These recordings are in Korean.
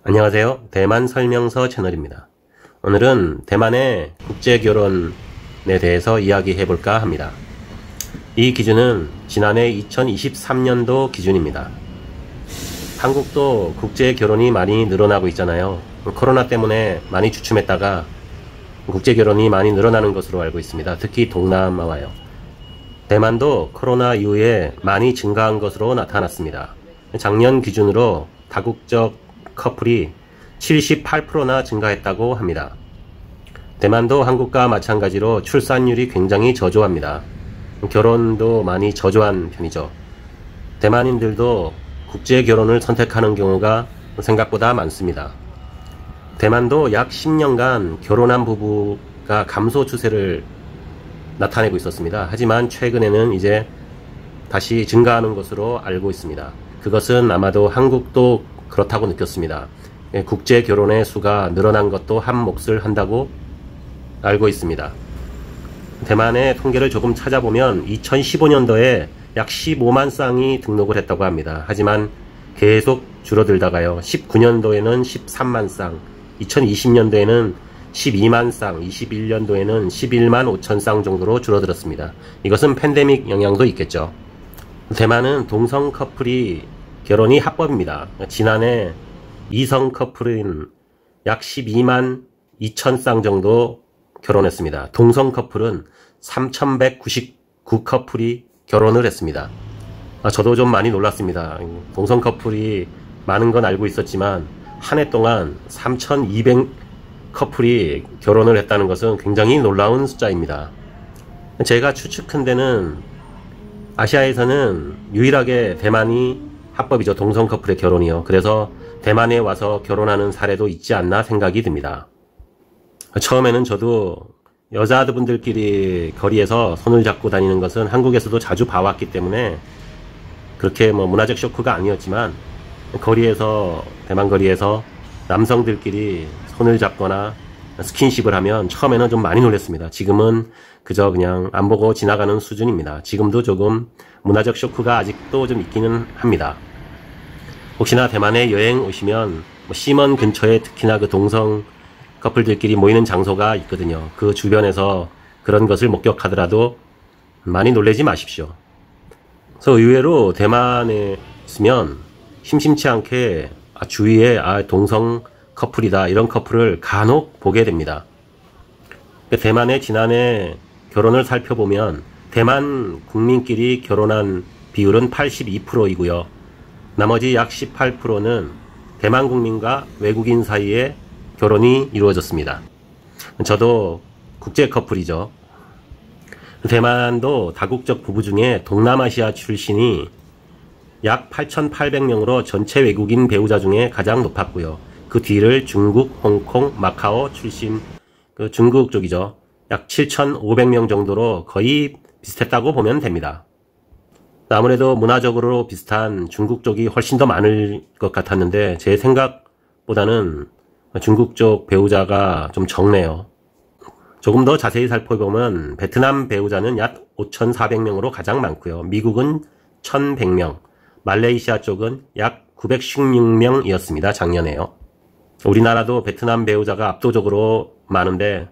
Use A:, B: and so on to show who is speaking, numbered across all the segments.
A: 안녕하세요. 대만 설명서 채널입니다. 오늘은 대만의 국제결혼에 대해서 이야기해 볼까 합니다. 이 기준은 지난해 2023년도 기준입니다. 한국도 국제결혼이 많이 늘어나고 있잖아요. 코로나 때문에 많이 주춤했다가 국제결혼이 많이 늘어나는 것으로 알고 있습니다. 특히 동남아와요. 대만도 코로나 이후에 많이 증가한 것으로 나타났습니다. 작년 기준으로 다국적 커플이 78%나 증가했다고 합니다. 대만도 한국과 마찬가지로 출산율이 굉장히 저조합니다. 결혼도 많이 저조한 편이죠. 대만인들도 국제결혼을 선택하는 경우가 생각보다 많습니다. 대만도 약 10년간 결혼한 부부가 감소 추세를 나타내고 있었습니다. 하지만 최근에는 이제 다시 증가하는 것으로 알고 있습니다. 그것은 아마도 한국도 그렇다고 느꼈습니다. 국제 결혼의 수가 늘어난 것도 한 몫을 한다고 알고 있습니다. 대만의 통계를 조금 찾아보면 2015년도에 약 15만 쌍이 등록을 했다고 합니다. 하지만 계속 줄어들다가요. 19년도에는 13만 쌍, 2020년도에는 12만 쌍, 21년도에는 11만 5천 쌍 정도로 줄어들었습니다. 이것은 팬데믹 영향도 있겠죠. 대만은 동성 커플이 결혼이 합법입니다. 지난해 이성 커플은 약 12만 2천 쌍 정도 결혼했습니다. 동성 커플은 3,199 커플이 결혼을 했습니다. 저도 좀 많이 놀랐습니다. 동성 커플이 많은 건 알고 있었지만 한 해 동안 3,200 커플이 결혼을 했다는 것은 굉장히 놀라운 숫자입니다. 제가 추측한 데는 아시아에서는 유일하게 대만이 합법이죠. 동성 커플의 결혼이요. 그래서 대만에 와서 결혼하는 사례도 있지 않나 생각이 듭니다. 처음에는 저도 여자분들끼리 거리에서 손을 잡고 다니는 것은 한국에서도 자주 봐왔기 때문에 그렇게 문화적 쇼크가 아니었지만 거리에서, 대만 거리에서 남성들끼리 손을 잡거나 스킨십을 하면 처음에는 좀 많이 놀랐습니다. 지금은 그저 그냥 안 보고 지나가는 수준입니다. 지금도 조금 문화적 쇼크가 아직도 좀 있기는 합니다. 혹시나 대만에 여행 오시면 시먼 근처에 특히나 그 동성 커플들끼리 모이는 장소가 있거든요. 그 주변에서 그런 것을 목격하더라도 많이 놀라지 마십시오. 그래서 의외로 대만에 있으면 심심치 않게 주위에 동성 커플이다 이런 커플을 간혹 보게 됩니다. 대만의 지난해 결혼을 살펴보면 대만 국민끼리 결혼한 비율은 82%이고요. 나머지 약 18%는 대만 국민과 외국인 사이에 결혼이 이루어졌습니다. 저도 국제 커플이죠. 대만도 다국적 부부 중에 동남아시아 출신이 약 8,800명으로 전체 외국인 배우자 중에 가장 높았고요. 그 뒤를 중국, 홍콩, 마카오 출신 중국 쪽이죠. 약 7,500명 정도로 거의 비슷했다고 보면 됩니다. 아무래도 문화적으로 비슷한 중국 쪽이 훨씬 더 많을 것 같았는데 제 생각보다는 중국 쪽 배우자가 좀 적네요. 조금 더 자세히 살펴보면 베트남 배우자는 약 5,400명으로 가장 많고요. 미국은 1,100명, 말레이시아 쪽은 약 916명이었습니다. 작년에요. 우리나라도 베트남 배우자가 압도적으로 많은데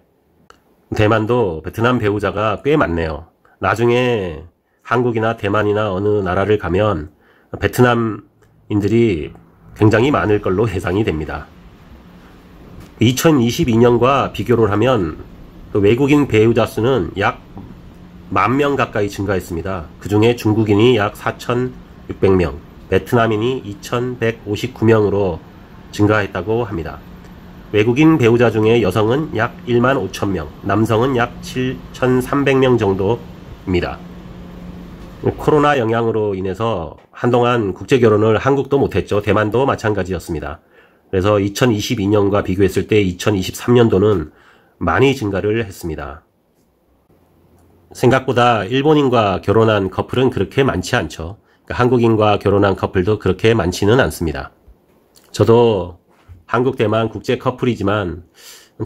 A: 대만도 베트남 배우자가 꽤 많네요. 나중에 한국이나 대만이나 어느 나라를 가면 베트남인들이 굉장히 많을 걸로 예상이 됩니다. 2022년과 비교를 하면 외국인 배우자 수는 약 10,000명 가까이 증가했습니다. 그 중에 중국인이 약 4,600명, 베트남인이 2,159명으로 증가했다고 합니다. 외국인 배우자 중에 여성은 약 15,000명, 남성은 약 7,300명 정도입니다. 코로나 영향으로 인해서 한동안 국제결혼을 한국도 못했죠. 대만도 마찬가지였습니다. 그래서 2022년과 비교했을 때 2023년도는 많이 증가를 했습니다. 생각보다 일본인과 결혼한 커플은 그렇게 많지 않죠. 그러니까 한국인과 결혼한 커플도 그렇게 많지는 않습니다. 저도 한국 대만 국제 커플이지만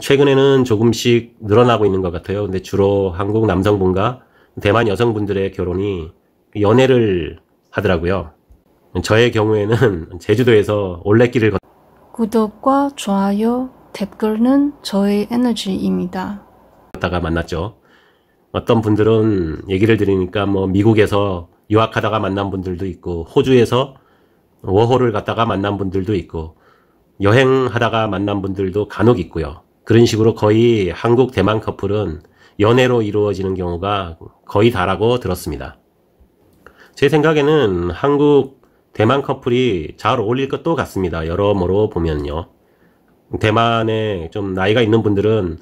A: 최근에는 조금씩 늘어나고 있는 것 같아요. 근데 주로 한국 남성분과 대만 여성분들의 결혼이 연애를 하더라고요. 저의 경우에는 제주도에서 올레길을
B: 구독과 좋아요, 댓글은 저의 에너지입니다.
A: 다가 만났죠. 어떤 분들은 얘기를 들으니까 뭐 미국에서 유학하다가 만난 분들도 있고, 호주에서 워홀을 갔다가 만난 분들도 있고, 여행하다가 만난 분들도 간혹 있고요. 그런 식으로 거의 한국 대만 커플은 연애로 이루어지는 경우가 거의 다라고 들었습니다. 제 생각에는 한국 대만 커플이 잘 어울릴 것도 같습니다. 여러모로 보면요. 대만에 좀 나이가 있는 분들은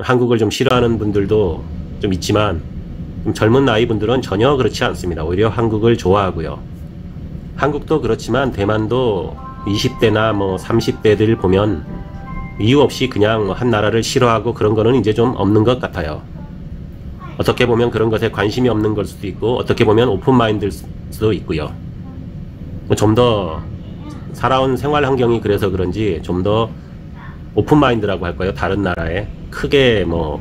A: 한국을 좀 싫어하는 분들도 좀 있지만, 좀 젊은 나이 분들은 전혀 그렇지 않습니다. 오히려 한국을 좋아하고요. 한국도 그렇지만 대만도 20대나 뭐 30대들 보면 이유 없이 그냥 한 나라를 싫어하고 그런 거는 이제 좀 없는 것 같아요. 어떻게 보면 그런 것에 관심이 없는 걸 수도 있고, 어떻게 보면 오픈마인드일 수도 있고요. 좀 더 살아온 생활 환경이 그래서 그런지 좀 더 오픈마인드라고 할까요? 다른 나라에 크게 뭐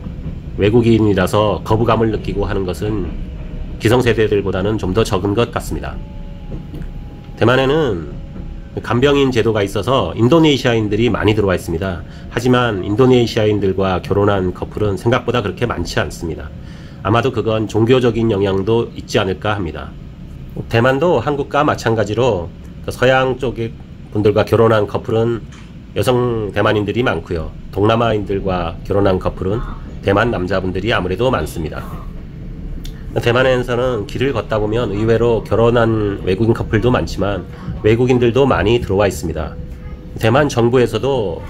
A: 외국인이라서 거부감을 느끼고 하는 것은 기성세대들보다는 좀 더 적은 것 같습니다. 대만에는 간병인 제도가 있어서 인도네시아인들이 많이 들어와 있습니다. 하지만 인도네시아인들과 결혼한 커플은 생각보다 그렇게 많지 않습니다. 아마도 그건 종교적인 영향도 있지 않을까 합니다. 대만도 한국과 마찬가지로 서양 쪽의 분들과 결혼한 커플은 여성 대만인들이 많고요. 동남아인들과 결혼한 커플은 대만 남자분들이 아무래도 많습니다. 대만에서는 길을 걷다 보면 의외로 결혼한 외국인 커플도 많지만 외국인들도 많이 들어와 있습니다. 대만 정부에서도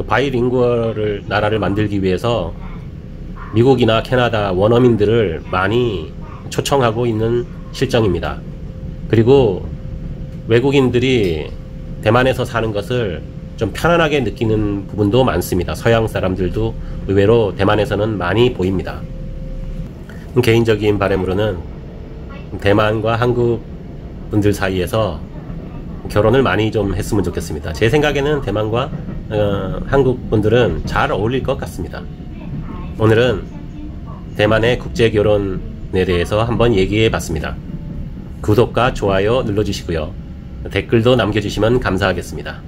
A: 바이링구얼 나라를 만들기 위해서 미국이나 캐나다 원어민들을 많이 초청하고 있는 실정입니다. 그리고 외국인들이 대만에서 사는 것을 좀 편안하게 느끼는 부분도 많습니다. 서양 사람들도 의외로 대만에서는 많이 보입니다. 개인적인 바람으로는 대만과 한국 분들 사이에서 결혼을 많이 좀 했으면 좋겠습니다. 제 생각에는 대만과 한국 분들은 잘 어울릴 것 같습니다. 오늘은 대만의 국제결혼에 대해서 한번 얘기해 봤습니다. 구독과 좋아요 눌러주시고요. 댓글도 남겨주시면 감사하겠습니다.